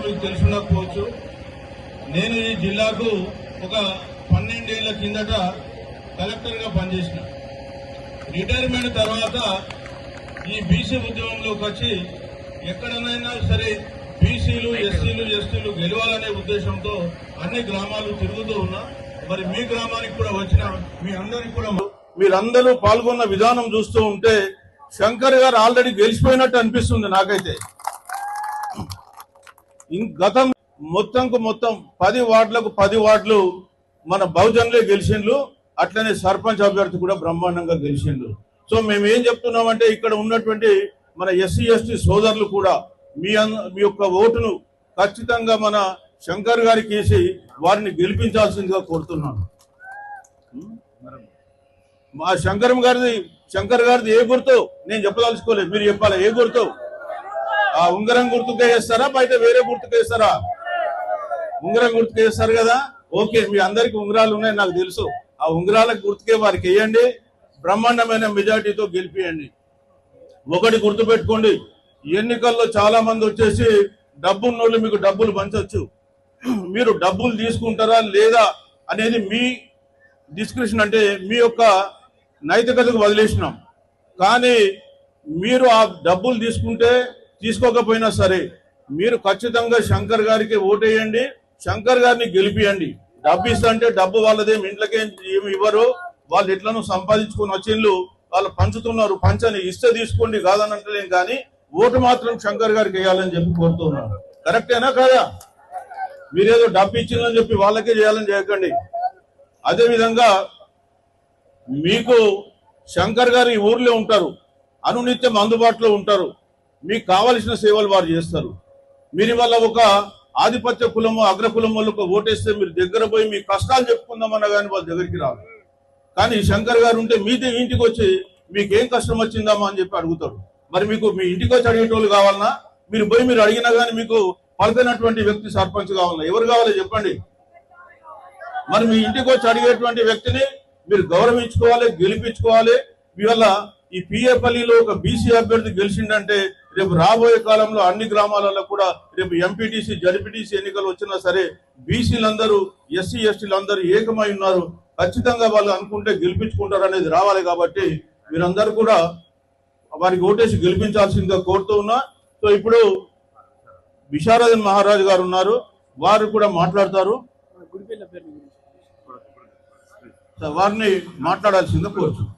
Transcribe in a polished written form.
మీకు తెలుసుండకపోవచ్చు. నేను ఈ జిల్లాకు ఒక 12 ఏళ్ల కిందట కలెక్టర్గా పనిచేసిన. రిటైర్మెంట్ తర్వాత ఈ బీసీ ఉద్యమంలోకి వచ్చి ఎక్కడనైనా సరే బీసీలు, ఎస్సీలు, ఎస్టీలు గెలవాలనే ఉద్దేశంతో అన్ని గ్రామాలు తిరుగుతూ ఉన్నా. మరి మీ గ్రామానికి కూడా వచ్చిన మీ అందరికి కూడా మీరందరూ పాల్గొన్న విధానం చూస్తూ ఉంటే శంకర్ గారు ఆల్రెడీ గెలిచిపోయినట్టు అనిపిస్తుంది నాకైతే. గతం మొత్తంకు మొత్తం 10 వార్డులకు 10 వార్డులు మన బహుజనులే గెలిచిండ్రు. అట్లనే సర్పంచ్ అభ్యర్థి కూడా బ్రహ్మాండంగా గెలిచిండ్రు. సో మేము ఏం చెప్తున్నామంటే ఇక్కడ ఉన్నటువంటి మన ఎస్సీ ఎస్టీ సోదరులు కూడా మీ యొక్క ఓటును ఖచ్చితంగా మన శంకర్ గారికి వేసి వారిని గెలిపించాల్సిందిగా కోరుతున్నాను. మా శంకర్ గారిది ఏ గుర్తు నేను చెప్పదలుచుకోలేదు, మీరు చెప్పాలి. ఏ గుర్తు? ఆ ఉంగరం గుర్తుకే వేస్తారా, బయట వేరే గుర్తుకే వేస్తారా? ఉంగరం గుర్తుకే వేస్తారు కదా. ఓకే, మీ అందరికి ఉంగరాలు ఉన్నాయి నాకు తెలుసు. ఆ ఉంగరాలకు గుర్తుకే వారికి వేయండి, బ్రహ్మాండమైన మెజార్టీతో గెలిపియండి. ఒకటి గుర్తు పెట్టుకోండి, ఎన్నికల్లో చాలా మంది వచ్చేసి డబ్బున్నోళ్ళు మీకు డబ్బులు పంచవచ్చు. మీరు డబ్బులు తీసుకుంటారా లేదా అనేది మీ డిస్క్రిప్షన్, అంటే మీ యొక్క నైతికతకు వదిలేసినాం. కానీ మీరు ఆ డబ్బులు తీసుకోకపోయినా సరే మీరు ఖచ్చితంగా శంకర్ గారికి ఓటేయండి, శంకర్ గారిని గెలిపియండి. డబ్బు ఇస్తంటే డబ్బు వాళ్ళదేం ఇంట్లోకేం ఏమి ఇవ్వరు, వాళ్ళు ఎట్లను సంపాదించుకుని వచ్చిండ్రు, వాళ్ళు పంచుతున్నారు. పంచని ఇస్తే తీసుకోండి, కాదని అంటలేం. కానీ ఓటు మాత్రం శంకర్ గారికి వేయాలని చెప్పి కోరుతున్నారు. కరెక్టేనా కాదా? మీరేదో డబ్బు ఇచ్చిందని చెప్పి వాళ్ళకే చేయాలని చేయకండి. అదేవిధంగా మీకు శంకర్ గారు ఈ ఊర్లో ఉంటారు, అనునిత్యం అందుబాటులో ఉంటారు, మీకు కావలసిన సేవలు వారు చేస్తారు. మీరు వల్ల ఒక ఆధిపత్య కులము, అగ్రకులం వాళ్ళకు ఓటేస్తే మీరు దగ్గర పోయి మీ కష్టాలు చెప్పుకుందామన్నా కానీ వాళ్ళ దగ్గరికి రాదు. కానీ శంకర్ గారు ఉంటే మీదే ఇంటికి వచ్చి మీకేం కష్టం వచ్చిందామా అని చెప్పి అడుగుతారు. మరి మీకు మీ ఇంటికి వచ్చి అడిగేటోళ్ళు కావాలన్నా, మీరు పోయి మీరు అడిగినా కానీ మీకు పలికినటువంటి వ్యక్తి సర్పంచ్ కావాలన్నా, ఎవరు కావాలో చెప్పండి. మరి మీ ఇంటికి వచ్చి అడిగేటువంటి వ్యక్తిని మీరు గౌరవించుకోవాలి, గెలిపించుకోవాలి. ఇవల్ల ఈ పిఏపల్లిలో ఒక బీసీ అభ్యర్థి గెలిచిందంటే రేపు రాబోయే కాలంలో అన్ని గ్రామాలలో కూడా రేపు ఎంపీటీసీ, జడ్పీటీసీ ఎన్నికలు వచ్చినా సరే బీసీలందరూ, ఎస్సీ ఎస్టీలందరూ ఏకమై ఉన్నారు. ఖచ్చితంగా వాళ్ళు అనుకుంటే గెలిపించుకుంటారు అనేది రావాలి. కాబట్టి మీరందరూ కూడా వారికి ఓటేసి గెలిపించాల్సిందిగా కోరుతూ ఉన్నా. సో ఇప్పుడు విశారదన్ మహారాజు గారు ఉన్నారు, వారు కూడా మాట్లాడతారు. వారిని మాట్లాడాల్సిందిగా కోరుతున్నాను.